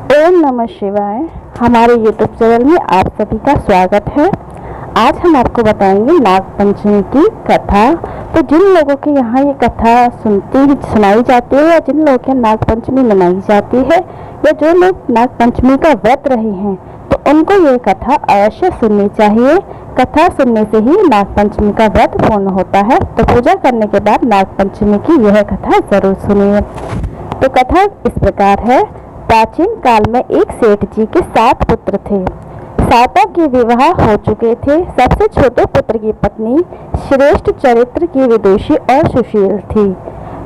ओम नमः शिवाय। हमारे यूट्यूब चैनल में आप सभी का स्वागत है। आज हम आपको बताएंगे नाग पंचमी की कथा। तो जिन लोगों के यहाँ ये कथा सुनाई जाती है या जिन लोगों के नाग पंचमी मनाई जाती है या जो लोग नाग पंचमी का व्रत रहे हैं तो उनको ये कथा अवश्य सुननी चाहिए। कथा सुनने से ही नाग पंचमी का व्रत पूर्ण होता है। तो पूजा करने के बाद नाग पंचमी की यह कथा जरूर सुनिए। तो कथा इस प्रकार है। प्राचीन काल में एक सेठ जी के 7 पुत्र थे। 7 के विवाह हो चुके थे। सबसे छोटे पुत्र की पत्नी श्रेष्ठ चरित्र की विदुषी और सुशील थी,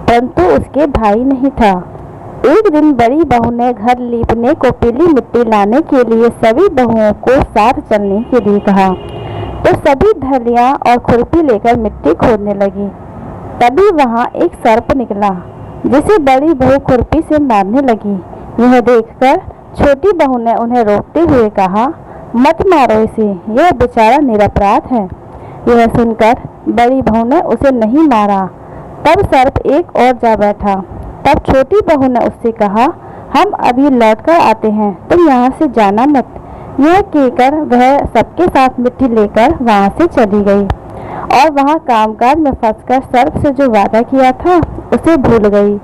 परंतु उसके भाई नहीं था। एक दिन बड़ी बहू ने घर लीपने को पीली मिट्टी लाने के लिए सभी बहुओं को साथ चलने के लिए कहा, तो सभी ढलियां और खुरपी लेकर मिट्टी खोदने लगी। तभी वहां एक सर्प निकला, जिसे बड़ी बहू खुरपी से मारने लगी। यह देखकर छोटी बहू ने उन्हें रोकते हुए कहा, मत मारो इसे, यह बेचारा निरपराध है। यह सुनकर बड़ी बहू ने उसे नहीं मारा। तब सर्प एक और जा बैठा। तब छोटी बहू ने उससे कहा, हम अभी लौट कर आते हैं, तुम यहाँ से जाना मत। यह कहकर वह सबके साथ मिट्टी लेकर वहाँ से चली गई और वहाँ कामकाज में फंसकर सर्प से जो वादा किया था उसे भूल गई।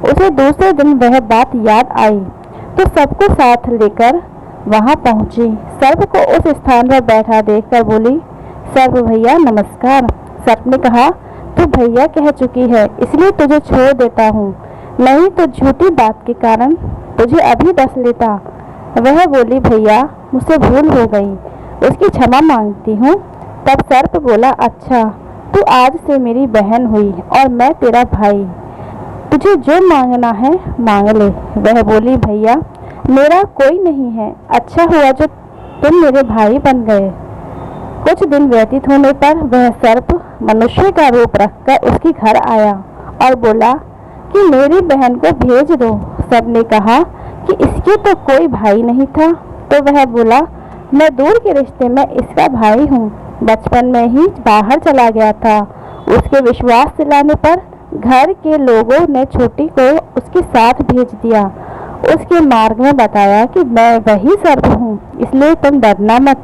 उसे दूसरे दिन वह बात याद आई तो सबको साथ लेकर वहां पहुंची। सर्प को उस स्थान पर बैठा देखकर बोली, सर्प भैया नमस्कार। सर्प ने कहा, तू भैया कह चुकी है इसलिए तुझे छोड़ देता हूँ, नहीं तो झूठी बात के कारण तुझे अभी डस लेता। वह बोली, भैया मुझसे भूल हो गई, उसकी क्षमा मांगती हूँ। तब सर्प बोला, अच्छा तू आज से मेरी बहन हुई और मैं तेरा भाई, तुझे जो मांगना है मांग ले। वह बोली, भैया मेरा कोई नहीं है, अच्छा हुआ जो तुम मेरे भाई बन गए। कुछ दिन व्यतीत होने पर वह सर्प मनुष्य का रूप रखकर उसके घर आया और बोला कि मेरी बहन को भेज दो। सबने कहा कि इसके तो कोई भाई नहीं था। तो वह बोला, मैं दूर के रिश्ते में इसका भाई हूँ, बचपन में ही बाहर चला गया था। उसके विश्वास दिलाने पर घर के लोगों ने छोटी को उसके साथ भेज दिया। उसके मार्ग में बताया कि मैं वही सर्प हूँ, इसलिए तुम डरना मत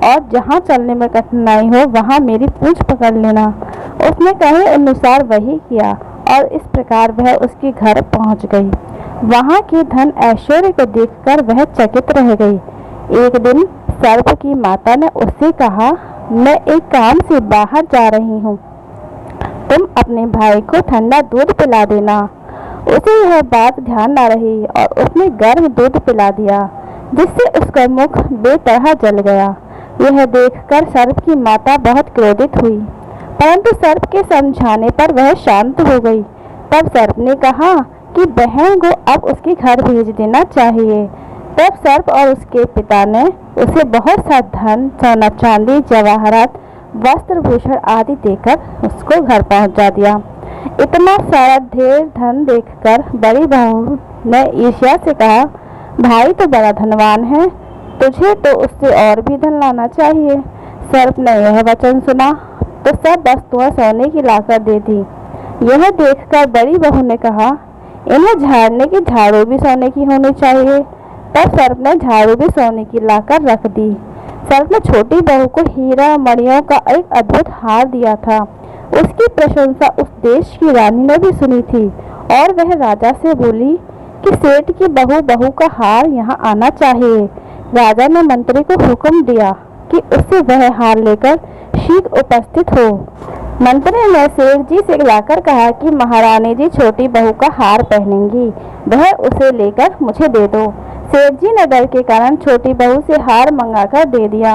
और जहाँ चलने में कठिनाई हो वहाँ मेरी पूंछ पकड़ लेना। उसने कहे अनुसार वही किया और इस प्रकार वह उसके घर पहुँच गई। वहाँ के धन ऐश्वर्य को देखकर वह चकित रह गई। एक दिन सर्प की माता ने उससे कहा, मैं एक काम से बाहर जा रही हूँ, तुम अपने भाई को ठंडा दूध पिला देना। उसे यह बात ध्यान न रही और उसने गर्म दूध पिला दिया, जिससे उसका मुख बेतरह जल गया। यह देखकर सर्प की माता बहुत क्रोधित हुई, परंतु सर्प के समझाने पर वह शांत हो गई। तब सर्प ने कहा कि बहन को अब उसके घर भेज देना चाहिए। तब सर्प और उसके पिता ने उसे बहुत सा धन, सोना चांदी, जवाहरात, वस्त्र भूषण आदि देकर उसको घर पहुंचा दिया। इतना सारा ढेर धन देखकर बड़ी बहू ने ईर्ष्या से कहा, भाई तो बड़ा धनवान है, तुझे तो उससे और भी धन लाना चाहिए। सर्प ने यह वचन सुना तो सब वस्तुएं सोने की लाकर दे दी। यह देखकर बड़ी बहू ने कहा, इन्हें झाड़ने की झाड़ू भी सोने की होनी चाहिए। तब सर्प ने झाड़ू भी सोने की लाकर रख दी। सर्प ने छोटी बहू को हीरा मणियों का एक अद्भुत हार दिया था। उसकी प्रशंसा उस देश की रानी ने भी सुनी थी और वह राजा से बोली कि सेठ की बहू का हार यहाँ आना चाहिए। राजा ने मंत्री को हुक्म दिया कि उससे वह हार लेकर शीघ्र उपस्थित हो। मंत्री ने सेठ जी से लाकर कहा कि महारानी जी छोटी बहू का हार पहनेंगी, वह उसे लेकर मुझे दे दो। सेठ जी ने डर के कारण छोटी बहू से हार मंगाकर दे दिया।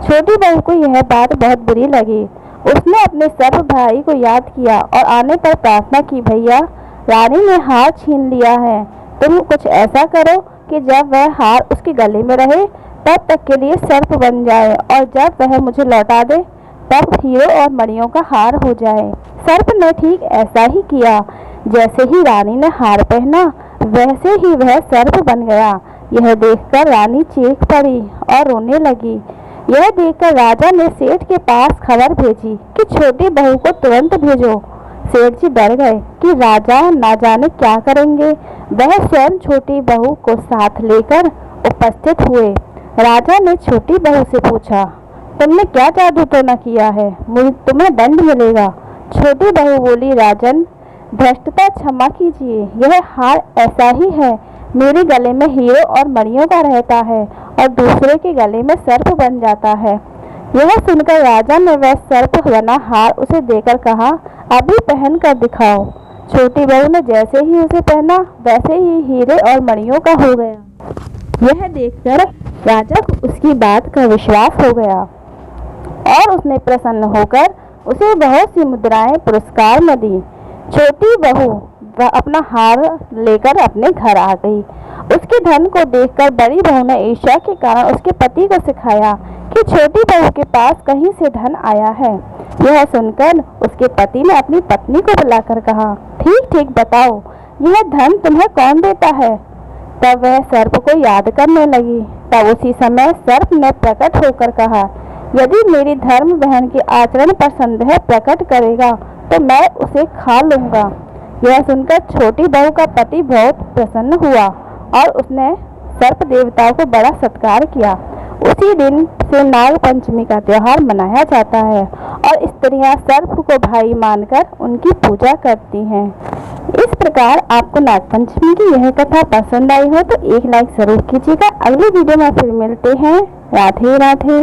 छोटी बहू को यह बात बहुत बुरी लगी। उसने अपने सर्प भाई को याद किया और आने पर प्रार्थना की, भैया रानी ने हार छीन लिया है, तुम कुछ ऐसा करो कि जब वह हार उसके गले में रहे तब तक के लिए सर्प बन जाए और जब वह मुझे लौटा दे तब हीरो और मणियों का हार हो जाए। सर्प ने ठीक ऐसा ही किया। जैसे ही रानी ने हार पहना वैसे ही वह सर्प बन गया। यह देखकर रानी चीख पड़ी और रोने लगी। यह देखकर राजा ने सेठ के पास खबर भेजी कि छोटी बहू को तुरंत भेजो। सेठ जी डर गए कि राजा ना जाने क्या करेंगे। वह स्वयं छोटी बहू को साथ लेकर उपस्थित हुए। राजा ने छोटी बहू से पूछा, तुमने क्या जादू टोना किया है? मुझे तुम्हें दंड मिलेगा। छोटी बहू बोली, राजन भ्रष्टता क्षमा कीजिए, यह हार ऐसा ही है। मेरे गले में हीरो और मणियों का रहता है और दूसरे के गले में सर्प बन जाता है। यह सुनकर राजा ने वह सर्प बना हार उसे देकर कहा, अभी पहन कर दिखाओ। छोटी बहू ने जैसे ही उसे पहना वैसे ही हीरे और मणियों का हो गया। यह देखकर राजा को उसकी बात का विश्वास हो गया और उसने प्रसन्न होकर उसे बहुत सी मुद्राएं पुरस्कार में दी। छोटी बहू वह अपना हार लेकर अपने घर आ गई। उसके धन को देखकर बड़ी बहू ने ईर्ष्या के कारण उसके पति को सिखाया कि छोटी बहू के पास कहीं से धन आया है। यह सुनकर उसके पति ने अपनी पत्नी को बुलाकर कहा, ठीक ठीक बताओ, यह धन तुम्हें कौन देता है? तब वह सर्प को याद करने लगी। तब उसी समय सर्प ने प्रकट होकर कहा, यदि मेरी धर्म बहन के आचरण पर संदेह प्रकट करेगा तो मैं उसे खा लूंगा। यह सुनकर छोटी बहू का पति बहुत प्रसन्न हुआ और उसने सर्प देवताओं को बड़ा सत्कार किया। उसी दिन से नाग पंचमी का त्योहार मनाया जाता है और स्त्रियां सर्प को भाई मानकर उनकी पूजा करती हैं। इस प्रकार आपको नाग पंचमी की यह कथा पसंद आई हो तो एक लाइक जरूर कीजिएगा। अगली वीडियो में फिर मिलते हैं। राधे राधे।